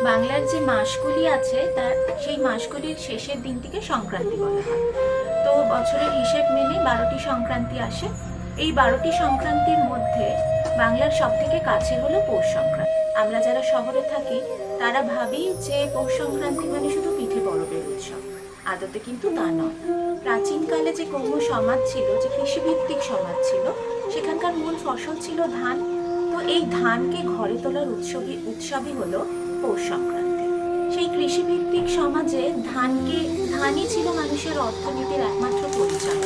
বাংলার যে মাসগুলি আছে তার সেই মাসগুলির শেষের দিনটিকে সংক্রান্তি বলা হয়। তো বছরের হিসেব মেনে 12টি সংক্রান্তি আসে। এই 12টি সংক্রান্তির মধ্যে বাংলার সব থেকে কাছে হলো পৌষ সংক্রান্তি। আমরা যারা শহরে থাকি তারা ভাবি যে পৌষ সংক্রান্তি মানে শুধু পিঠে পরবের উৎসব। আদতে কিন্তু তা নয়। প্রাচীনকালে যে কৌম সমাজ ছিল, যে কৃষিভিত্তিক সমাজ ছিল, সেখানকার মূল ফসল ছিল ধান। তো এই ধানকে ঘরে তোলার উৎসবই হলো পৌষ সংক্রান্তি। সেই কৃষিভিত্তিক সমাজে ধানই ছিল মানুষের অর্থনীতির একমাত্র পরিচয়।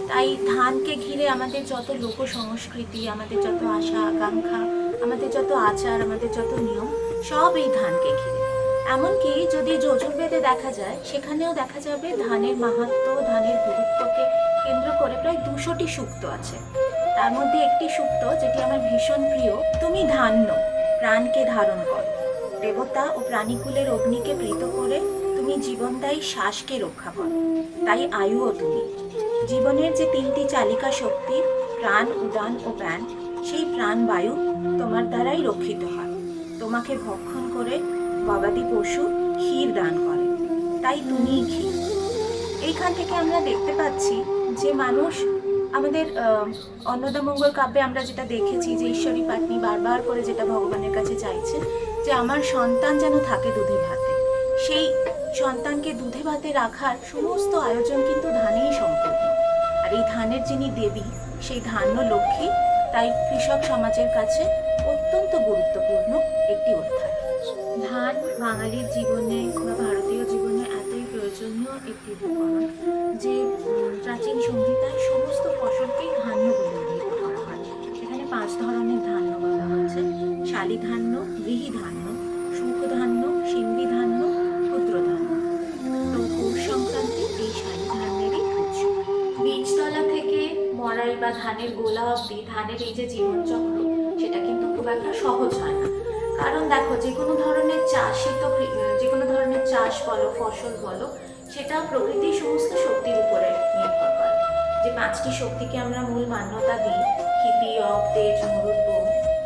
তাই ধানকে ঘিরে আমাদের যত লোক সংস্কৃতি, আমাদের যত আশা আকাঙ্ক্ষা, আমাদের যত আচার, আমাদের যত নিয়ম, সব এই ধানকে ঘিরে। এমনকি যদি যজুর্বেদে দেখা যায়, সেখানেও দেখা যাবে ধানের মাহাত্ম্য, ধানের গুরুত্বকে কেন্দ্র করে প্রায় 200টি সূক্ত আছে। তার মধ্যে একটি সূক্ত যেটি আমার ভীষণ প্রিয়, তুমি ধান্য প্রাণকে ধারণ করো, দেবতা ও প্রাণীকুলের অগ্নিকে প্রীত করে তুমি জীবনদায়ী শ্বাসকে রক্ষা করো, তাই আয়ুও তুমি। জীবনের যে 3টি চালিকা শক্তি, প্রাণ, উদান ও প্রাণ, সেই প্রাণ বায়ু তোমার দ্বারাই রক্ষিত হয়। তোমাকে ভক্ষণ করে গবাদি পশু ক্ষীর দান করে, তাই তুমিই ঘি। এইখান থেকে আমরা দেখতে পাচ্ছি যে মানুষ আমাদের অন্নদামঙ্গল কাব্যে আমরা যেটা দেখেছি যে ঈশ্বরী পাটনি বারবার করে যেটা ভগবানের কাছে চাইছে যে আমার সন্তান যেন থাকে দুধে ভাতে। সেই সন্তানকে দুধে ভাতে রাখার সমস্ত আয়োজন কিন্তু ধানেই সম্পূর্ণ। আর এই ধানের যিনি দেবী, সেই ধান্য লক্ষ্মী, তাই কৃষক সমাজের কাছে অত্যন্ত গুরুত্বপূর্ণ একটি অধ্যায়। ধান বাঙালির জীবনে বা ভারতীয় জীবনে এতই প্রয়োজনীয় একটি উপকরণ যে প্রাচীন সংহিতায় সমস্ত ফসলকেই ধান্য বলে অভিহিত করা হয়। এখানে 5 ধরনের ধান্য বলা হচ্ছে: শালি ধান্য, গৃহী ধান্য, সুখ ধান্য, সিন্ধি ধান্য, ক্ষুদ্র ধান্য। তো পৌষ সংক্রান্তি এই শালি ধান্যেরই উৎসব। বীজতলা থেকে মড়াই বা ধানের গোলা অবধি ধানের এই যে জীবনচক্র, সেটা কিন্তু খুব একটা সহজ হয় না। কারণ দেখো, যে কোনো ধরনের চাষ বলো, ফসল বলো, সেটা প্রকৃতির সমস্ত শক্তির উপরে নির্ভর করে। যে 5টি শক্তিকে আমরা মূল মান্যতা দিই, ক্ষিতি, অব, তেজ, মরুদ, বোম,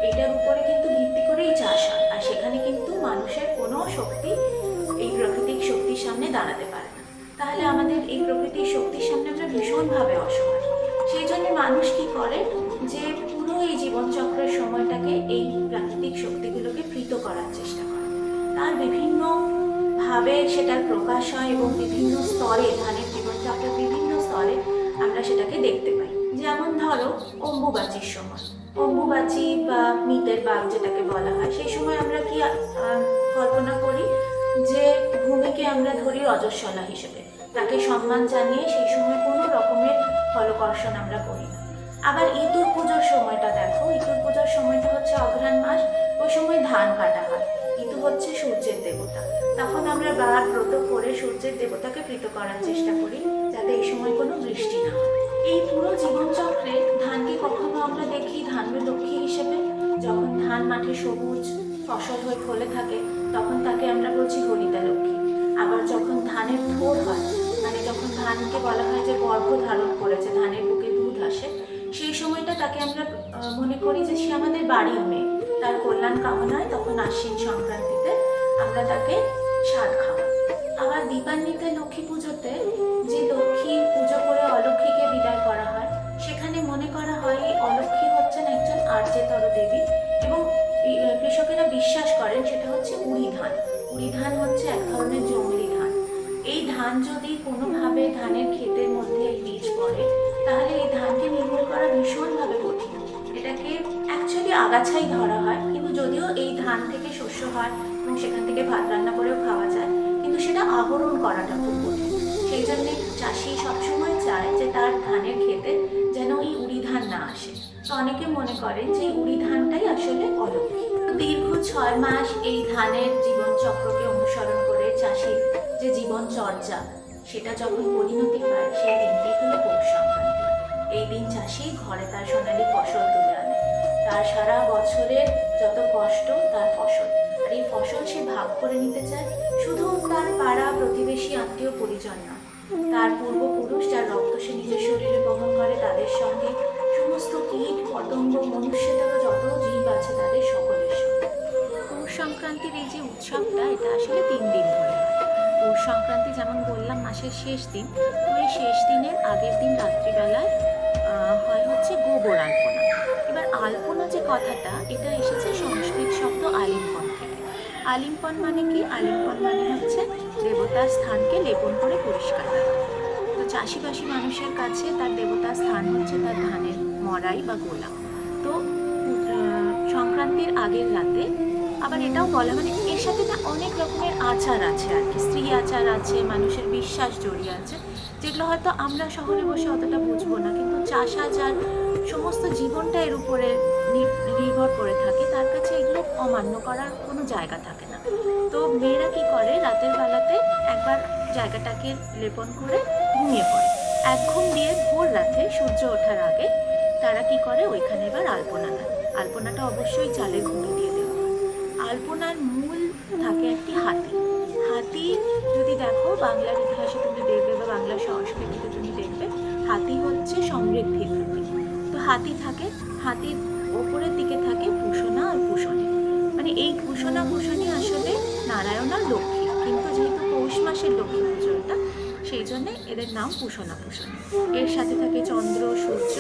এটার উপরে কিন্তু ভিত্তি করেই চাষ হয়। আর সেখানে কিন্তু মানুষের কোনো শক্তি এই প্রাকৃতিক শক্তির সামনে দাঁড়াতে পারে না। তাহলে আমাদের এই প্রকৃতির শক্তির সামনে আমরা ভীষণভাবে অসহায়। সেই জন্য মানুষ কি করে, যে পুরো এই জীবনচক্রের সময়টাকে এই প্রাকৃতিক শক্তিগুলোকে প্রীত করার চেষ্টা করে। তার বিভিন্ন ভাবে সেটার প্রকাশ হয় এবং বিভিন্ন স্তরে, ধানের জীবনচক্রের বিভিন্ন স্তরে আমরা সেটাকে দেখতে পাই। যেমন ধরো অম্বুবাচীর সময়, অম্বুবাচী বা মিতের বাঘ যেটাকে বলা হয়, সেই সময় আমরা কি কল্পনা করি যে ভূমিকে আমরা ধরি রজস্বলা হিসেবে, তাকে সম্মান জানিয়ে সেই সময় কোনো রকমের ফলকর্ষণ আমরা করি না। আবার ইঁদুর পুজোর সময়টা দেখো, ইঁদুর পুজোর সময়টা হচ্ছে অঘ্রাণ মাস, ওই সময় ধান কাটা হয়। ইঁদু হচ্ছে সূর্যের দেবতা, তখন আমরা ব্রত করে সূর্যের দেবতাকে প্রীত করার চেষ্টা করি যাতে এই সময় কোনো বৃষ্টি না হয়। এই পুরো জীবনচক্রে ধানকে কখনো আমরা দেখি ধান্য লক্ষ্মী হিসেবে। যখন ধান মাঠে সবুজ ফসল হয়ে ফলে থাকে, তখন তাকে আমরা বলছি হরিতা লক্ষ্মী। আবার যখন ধানের থোড় হয়, মানে যখন ধানকে বলা হয় যে গর্ভ ধারণ করেছে, ধানের বুকে দুধ আসে, সেই সময়টা তাকে আমরা মনে করি যে সে আমাদের বাড়ির মেয়ে, তার কল্যাণ কামনায় তখন আশ্বিন সংক্রান্তিতে আমরা তাকে স্বাদ খাওয়াই। আবার দীপান্বিতা লক্ষ্মী পুজোতে যে লক্ষ্মী পুজো করে অলক্ষ্মীকে বিদায় করা হয়, সেখানে মনে করা হয় এই অলক্ষ্মী হচ্ছেন একজন আর্যেতর দেবী এবং কৃষকেরা বিশ্বাস করেন সেটা হচ্ছে উড়ি ধান। উড়ি ধান হচ্ছে এক ধরনের জঙ্গলি ধান। এই ধান যদি কোনোভাবে ধানের ক্ষেতের মধ্যে এই বীজ পড়ে, তাহলে এই ধানকে নির্মূল করা ভীষণভাবে কঠিন। এটাকে অ্যাকচুয়ালি আগাছাই ধরা হয়, কিন্তু যদিও এই ধান থেকে শস্য হয় এবং সেখান থেকে ভাত রান্না করেও খাওয়া যায়, কিন্তু সেটা আহরণ করাটা খুব কঠিন। সেই জন্যে চাষি সবসময় চায় যে তার ধানের ক্ষেতে যেন এই উড়ি ধান না আসে। তো অনেকে মনে করেন যে এই উড়ি ধানটাই আসলে অলক্ষ্মী। দীর্ঘ 6 মাস এই ধানের জীবনচক্রকে অনুসরণ করে চাষির যে জীবনচর্যা, সেটা যখন পরিণতি পায়, সেই দিনটি হলো পৌষ সংক্রান্তি। এই দিন চাষি ঘরে তার সোনালী ফসল তুলে আনে, তার সারা বছরের যত কষ্ট তার ফসল। আর এই ফসল সে ভাগ করে নিতে চায় শুধু তার পাড়া প্রতিবেশী আত্মীয় পরিজন না, তার পূর্বপুরুষ যার রক্ত সে নিজের শরীরে বহন করে তাদের সঙ্গে, সমস্ত কীট পতঙ্গ, মনুষ্যতারও যত জীব আছে তাদের সকলের সঙ্গে। পৌষ সংক্রান্তির এই এই যে উৎসবটা এটা আসলে 3 দিন ধরে হয়। পৌষ সংক্রান্তি যেমন বললাম মাসের শেষ দিন, তো এই শেষ দিনের আগের দিন রাত্রিবেলায় হয় হচ্ছে গোবর আলপনা। এবার আলপনা যে কথাটা এটা এসেছে সংস্কৃত শব্দ আলিম্পন থেকে। আলিম্পন মানে কি? আলিম্পন মানে হচ্ছে দেবতার স্থানকে লেপন করে পরিষ্কার করা। তো চাষিবাসী মানুষের কাছে তার দেবতার স্থান হচ্ছে তার ধানের মড়াই বা গোলা। তো সংক্রান্তির আগের রাতে আবার এটাও বলা, মানে এর সাথে না অনেক রকমের আচার আছে আর কি, স্ত্রী আচার আছে, মানুষের বিশ্বাস জড়িয়ে আছে, যেগুলো হয়তো আমরা শহরে বসে অতটা বুঝবো না, কিন্তু চাষা যার সমস্ত জীবনটা এর উপরে নির্ভর করে থাকে তার কাছে এগুলো অমান্য করার কোনো জায়গা থাকে না। তো মেয়েরা কি করে, রাতের বেলাতে একবার জায়গাটাকে লেপন করে ঘুমিয়ে পড়ে। এক ঘুম দিয়ে ভোর রাতে সূর্য ওঠার আগে তারা কি করে, ওইখানে এবার আলপনা দেয়। আলপনাটা অবশ্যই চালের গুঁড়ি দিয়ে দেওয়া হয়। আলপনার মূল থাকে একটি হাতি। হাতি যদি দেখো বাংলার ইতিহাসে তুমি দেখবে বা বাংলার সংস্কৃতিতে তুমি দেখবে, হাতি হচ্ছে সমৃদ্ধির প্রতীক। তো হাতি থাকে, হাতির ওপরের দিকে থাকে পুষণা আর পুষণী। মানে এই পুষণা পুষণী আসলে নারায়ণ আর লক্ষ্মী, কিন্তু যেহেতু পৌষ মাসের লক্ষ্মী পুজোটা, সেই জন্যে এদের নাম পুষণা পুষণী। এর সাথে থাকে চন্দ্র, সূর্য,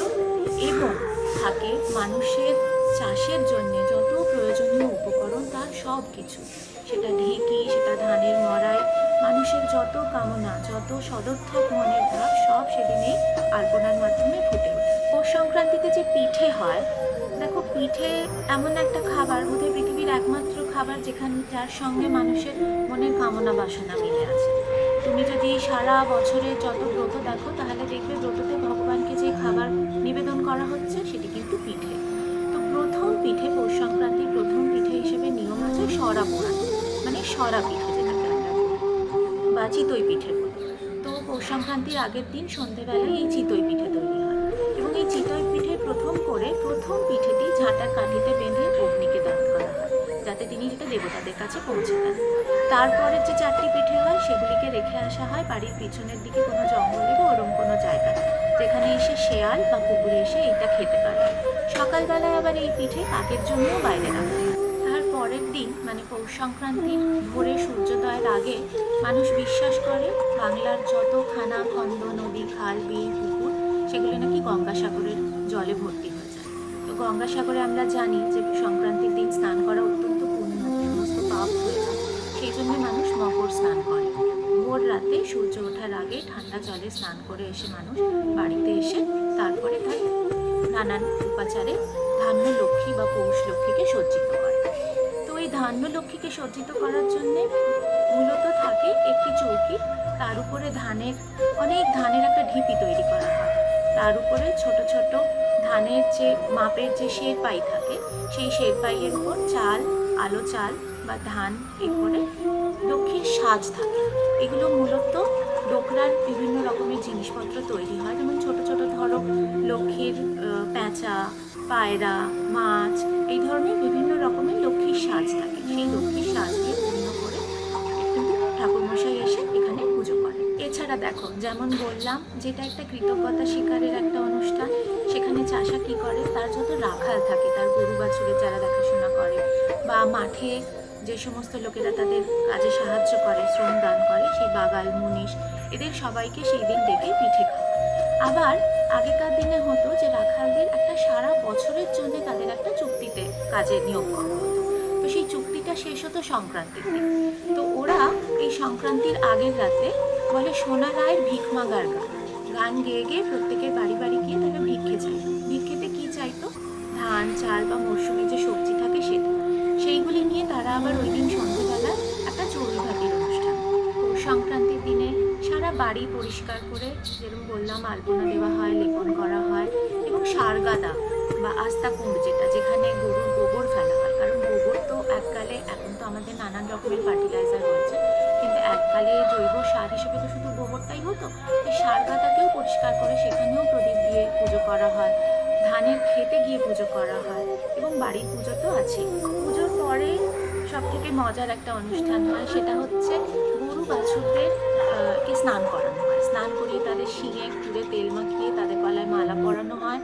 এবং থাকে মানুষের চাষের জন্যে যত প্রয়োজনীয় উপকরণ তার সব কিছু, সেটা ঢেঁকি, সেটা ধানের মড়াই, মানুষের যত কামনা, যত সদর্থক মনের ভাব সব সেদিনেই আলপনার মাধ্যমে ফুটে ওঠে। পৌষ সংক্রান্তিতে যে পিঠে হয়, দেখো পিঠে এমন একটা খাবার, বোধহয় পৃথিবীর একমাত্র খাবার যার সঙ্গে মানুষের মনের কামনা বাসনা মিলে আছে। তুমি যদি সারা বছরে যত ব্রত দেখো তাহলে দেখবে ব্রততে ভগবানকে যে খাবার নিবেদন করা হচ্ছে সেটি কিন্তু পিঠে। তো প্রথম পিঠে, পৌষ সংক্রান্তির প্রথম পিঠে হিসেবে নিয়ম আছে সরা পোড়ানো, মানে সরা পিঠে যেটাকে আমরা বলি বা চিতই পিঠে বলি। তো পৌষ সংক্রান্তির আগের দিন সন্ধেবেলায় এই চিতই পিঠে তৈরি হয়, এবং এই চিতই পিঠে প্রথম পিঠেটি ঝাঁটার কাঠিতে বেঁধে অগ্নিকে দান করা হয়, যাতে তিনি যেটা দেবতাদের কাছে পৌঁছে দেন। তারপরের যে 4টি পিঠে হয় সেগুলিকে রেখে আসা হয় বাড়ির পিছনের দিকে কোনো জঙ্গলে বা ওরম কোনো জায়গায়, যেখানে এসে শেয়াল বা কুকুরে এসে এইটা খেতে পারে। সকালবেলায় আবার এই পিঠে কাকের জন্যও বাইরে রাখা হয়। তার পরের দিন মানে পৌষ সংক্রান্তির ভোরে সূর্যোদয়ের আগে মানুষ বিশ্বাস করে বাংলার যত খানা খন্দ, নদী, খাল, বিল, পুকুর সেগুলো নাকি গঙ্গাসাগরের জলে ভর্তি হয়ে যায়। তো গঙ্গাসাগরে আমরা জানি যে সংক্রান্তির দিন স্নান করা অত্যন্ত পুণ্য, সমস্ত পাপ হয়ে যায়, সেই জন্য মানুষ মকর স্নান করে। ভোর রাতে সূর্য ওঠার আগে ঠান্ডা জলে স্নান করে এসে মানুষ বাড়িতে এসে তারপরে তার নানান উপাচারে ধান্য লক্ষ্মী বা পৌষ লক্ষ্মীকে সজ্জিত করে। তো এই ধান্য লক্ষ্মীকে সজ্জিত করার জন্যে মূলত থাকে একটি চৌকি, তার উপরে অনেক ধানের একটা ঢিপি তৈরি করা হয়, তার উপরে ছোট ছোট ধানের যে মাপের যে শেরপাই থাকে সেই শেরপাইয়ের উপর চাল, আলো চাল বা ধান এ করে লক্ষ্মীর সাজ থাকে। এগুলো মূলত ডোকরার বিভিন্ন রকমের জিনিসপত্র তৈরি হয়, যেমন ছোট ছোট ধরো লক্ষ্মীর প্যাঁচা, পায়রা, মাছ, এই ধরনের বিভিন্ন রকমের লক্ষ্মীর সাজ থাকে। সেই লক্ষ্মীর সাজ দিয়ে পূর্ণ করে কিন্তু ঠাকুরমশাই এসে এখানে পুজো করে। এছাড়া দেখো, যেমন বললাম যেটা একটা কৃতজ্ঞতা স্বীকারের একটা অনুষ্ঠান, সেখানে চাষা কি করে, তার যত রাখাল থাকে, তার গরু বাছুরের যারা দেখাশোনা করে বা মাঠে যে সমস্ত লোকেরা তাদের কাজে সাহায্য করে, শ্রম দান করে, সেই বাগাল, মুনিশ, এদের সবাইকে সেই দিন ডেকে পিঠে খাওয়া। আবার আগেকার দিনে হতো যে রাখালদের একটা সারা বছরের জন্য তাদের একটা চুক্তিতে কাজে নিয়োগ করা হতো। তো সেই চুক্তিটা শেষ হতো সংক্রান্তির দিন। তো ওরা এই সংক্রান্তির আগের রাতে বলে সোনা রায়ের ভিখ মাগার গান, গান গেয়ে গিয়ে প্রত্যেকের বাড়ি বাড়ি গিয়ে তারা ভিক্ষে চাইতো। ভিক্ষেতে কী চাইতো? ধান, চাল বা মরশুমে যে সবজি থাকে সেটা। সেইগুলি নিয়ে তারা আবার ওই দিন সন্ধ্যেবেলায় একটা চড়ুইভাতির অনুষ্ঠান। পৌষ সংক্রান্তির দিনে সারা বাড়ি পরিষ্কার করে, যেরকম বললাম, আলপনা দেওয়া হয়, লেপন করা হয়, এবং সারগাদা বা আস্তা কুণ্ড যেখানে গরুর গোবর ফেলা হয়, কারণ গোবর তো এককালে, এখন তো আমাদের নানান রকমের ফার্টিলাইজার হয়েছে, কিন্তু এককালে জৈব সার হিসেবে তো শুধু গোবরটাই হতো। এই সারগাদাকেও পরিষ্কার করে সেখানেও প্রদীপ দিয়ে পুজো করা হয়, ধানের খেতে গিয়ে পুজো করা হয়, এবং বাড়ির পুজো তো আছে। পুজোর পরে সব থেকে মজার একটা অনুষ্ঠান হয়, সেটা হচ্ছে গরু বাছুরদের কে স্নান করানো হয়। স্নান করিয়ে তাদের শিঙে খুঁড়ে তেল মাখিয়ে তাদের গলায় মালা পরানো হয়,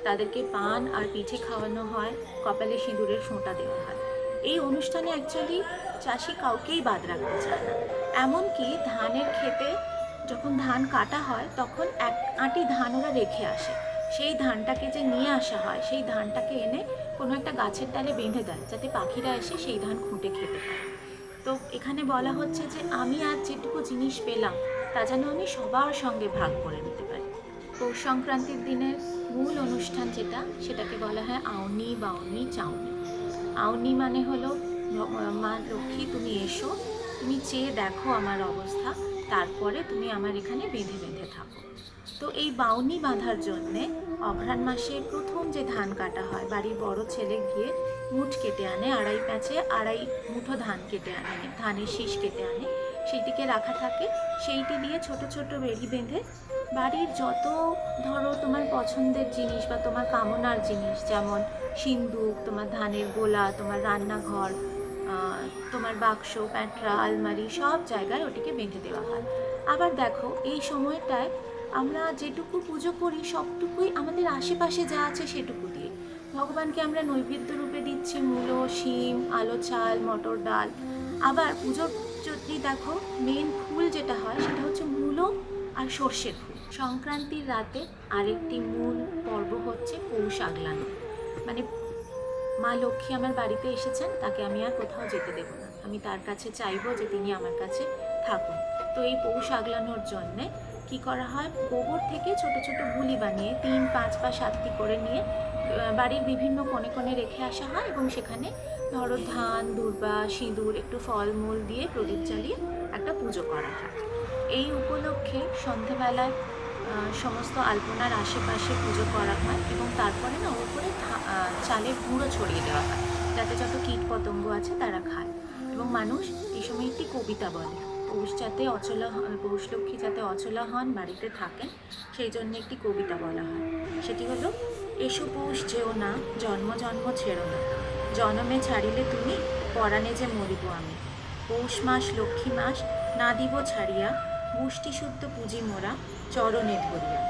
তাদেরকে পান আর পিঠে খাওয়ানো হয়, কপালে সিঁদুরের ফোঁটা দেওয়া হয়। এই অনুষ্ঠানে অ্যাকচুয়ালি চাষি কাউকেই বাদ রাখতে চায় না। এমনকি ধানের ক্ষেতে যখন ধান কাটা হয় তখন এক আঁটি ধান ওরা রেখে আসে। সেই ধানটাকে যে নিয়ে আসা হয় সেই ধানটাকে এনে কোনো একটা গাছের ডালে বেঁধে দেয় যাতে পাখিরা এসে সেই ধান খুঁটে খেতে পারে। তো এখানে বলা হচ্ছে যে আমি আজ যেটুকু জিনিস পেলাম তা যেন আমি সবার সঙ্গে ভাগ করে নিতে পারি। পৌষ সংক্রান্তির দিনের মূল অনুষ্ঠান যেটা, সেটাকে বলা হয় আউনি বাউনি চাউনি। আউনি মানে হলো মা লক্ষ্মী তুমি এসো, তুমি চেয়ে দেখো আমার অবস্থা, তারপরে তুমি আমার এখানে বেঁধে বেঁধে থাকো। তো এই বাউনি বাঁধার জন্যে অঘ্রাণ মাসে প্রথম যে ধান কাটা হয়, বাড়ির বড় ছেলে গিয়ে মুঠ কেটে আনে, আড়াই প্যাঁচে আড়াই মুঠো ধান কেটে আনে, ধানের শীষ কেটে আনে, সেইটিকে রাখা থাকে। সেইটি দিয়ে ছোট ছোট বেড়ি বেঁধে বাড়ির যত ধরো তোমার পছন্দের জিনিস বা তোমার কামনার জিনিস, যেমন সিন্দুক, তোমার ধানের গোলা, তোমার রান্নাঘর, তোমার বাক্স, প্যাঁটরা, আলমারি, সব জায়গায় ওটিকে বেঁধে দেওয়া হয়। আবার দেখো এই সময়টায় আমরা যেটুকু পুজো করি সবটুকুই আমাদের আশেপাশে যা আছে সেটুকু দিয়ে ভগবানকে আমরা নৈবেদ্য রূপে দিচ্ছি মূলো, শিম, আলো চাল, মটর ডাল। আবার পুজোর যদি দেখো মেন ফুল যেটা হয় সেটা হচ্ছে মূলো আর সর্ষের ফুল। সংক্রান্তির রাতে আরেকটি মূল পর্ব হচ্ছে পৌষ আগলানো। মানে মা লক্ষ্মী আমার বাড়িতে এসেছেন, তাকে আমি আর কোথাও যেতে দেবো না, আমি তার কাছে চাইবো যে তিনি আমার কাছে থাকুন। তো এই পৌষ আগলানোর জন্যে কি করা হয়, গোবর থেকে ছোট ছোট গুলি বানিয়ে 3, 5 বা 7টি করে নিয়ে বাড়ির বিভিন্ন কোণে কোণে রেখে আসা হয় এবং সেখানে ধরো ধান, দূর্বা, সিঁদুর, একটু ফলমূল দিয়ে প্রদীপ জ্বালিয়ে একটা পুজো করা হয়। এই উপলক্ষে সন্ধেবেলায় সমস্ত আলপনার আশেপাশে পুজো করা হয় এবং তারপরে না ওর উপরে চালের গুঁড়ো ছড়িয়ে দেওয়া হয় যাতে যত কীট পতঙ্গ আছে তারা খায়। এবং মানুষ এই সময় একটি কবিতা বলে, পৌষ যাতে অচলা, পৌষ লক্ষ্মী যাতে অচলা হন, বাড়িতে থাকেন, সেই জন্য একটি কবিতা বলা হয়। সেটি হলো, এসো পৌষ যেও না, জন্ম জন্ম ছেড়ো না, জনমে ছাড়িলে তুমি, পরাণে যে মরিব আমি। পৌষ মাস লক্ষ্মী মাস, না দিব ছাড়িয়া, মুষ্টি শুদ্ধ পুঁজি মোরা, চরণে ধরিয়া।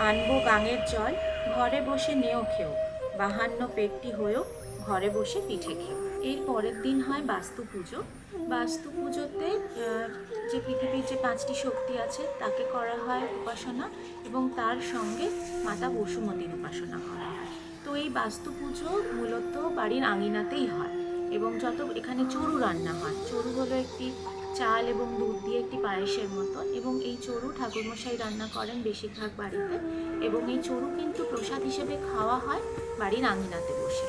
আনবো গাঙের জল, ঘরে বসে নেও খেও, বাহান্ন পেটটি হয়েও, ঘরে বসে পিঠে খেও। এর পরের দিন হয় বাস্তু পুজো। বাস্তু পুজোতে যে পৃথিবীর যে 5টি শক্তি আছে তাকে করা হয় উপাসনা এবং তার সঙ্গে মাতা বসুমতীর উপাসনা করা হয়। তো এই বাস্তু পুজো মূলত বাড়ির আঙিনাতেই হয় এবং যত এখানে চড়ু রান্না হয়। চড়ু হলো একটি চাল এবং দুধ দিয়ে একটি পায়েসের মতো, এবং এই চড়ু ঠাকুরমশাই রান্না করেন বেশিরভাগ বাড়িতে, এবং এই চড়ু কিন্তু প্রসাদ হিসেবে খাওয়া হয় বাড়ির আঙিনাতে বসে।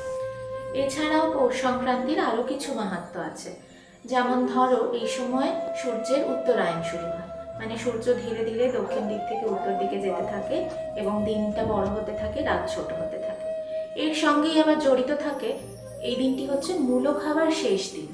এছাড়াও পৌষ সংক্রান্তির আরও কিছু মাহাত্ম্য আছে। যেমন ধরো এই সময় সূর্যের উত্তরায়ণ শুরু হয়, মানে সূর্য ধীরে ধীরে দক্ষিণ দিক থেকে উত্তর দিকে যেতে থাকে এবং দিনটা বড় হতে থাকে, রাত ছোট হতে থাকে। এর সঙ্গেই আবার জড়িত থাকে এই দিনটি হচ্ছে মূলো খাবার শেষ দিন।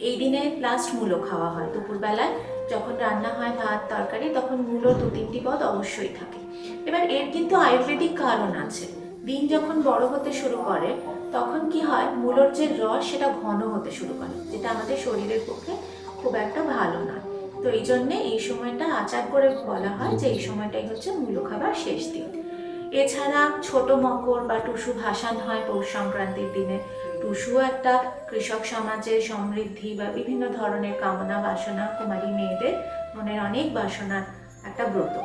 এই দিনে লাস্ট মূলো খাওয়া হয় দুপুরবেলায়, যখন রান্না হয় ভাত তরকারি তখন মূলো 2-3টি পদ অবশ্যই থাকে। এবার এর কিন্তু আয়ুর্বেদিক কারণ আছে। দিন যখন বড় হতে শুরু করে তখন কি হয়, মূলোর যে রস সেটা ঘন হতে শুরু করে, যেটা আমাদের শরীরের পক্ষে খুব একটা ভালো নয়। তো এই জন্যে এই সময়টা আচার করে বলা হয় যে এই সময়টাই হচ্ছে মূলো খাবার শেষ দিন। এছাড়া ছোট মকর বা টুসু ভাসান হয় পৌষ সংক্রান্তির দিনে। টুসু একটা কৃষক সমাজের সমৃদ্ধি বা বিভিন্ন ধরনের কামনা বাসনা, কুমারী মেয়েদের মনের অনেক বাসনার একটা ব্রত।